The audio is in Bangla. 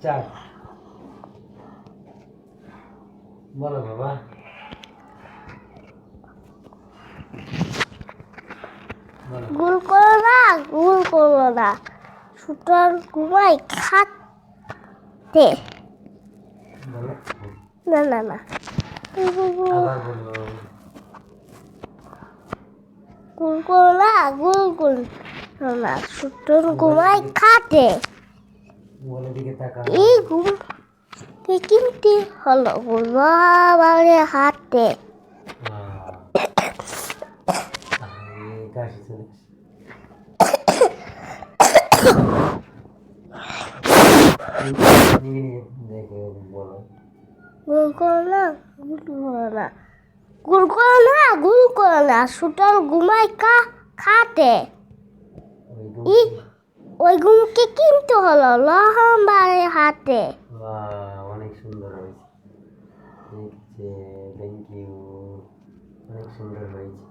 স্টার্ট। বলো বাবা। গোল করো না, গোল করো না, সুতরাং ঘুমাই খাতে। বলো। না না না, আবার বলো। গোল করো না, গোল করো না, সুতরাং ঘুমাই খাতে। মোবাইলের দিকে তাকাও। এই ঘুম কিন্তু হলো ঘুমাবারে হাতে। কাশি চলে দেখে বলো। গোল করো না, গোল করো না, গোল করো না, গোল করো না, সুতরাং ঘুমাই খাতে। ওই ঘুমকে কিন্তু হলো লহম্বারে হাতে। অনেক সুন্দর হয়েছে। Thank you. অনেক সুন্দর হয়েছে।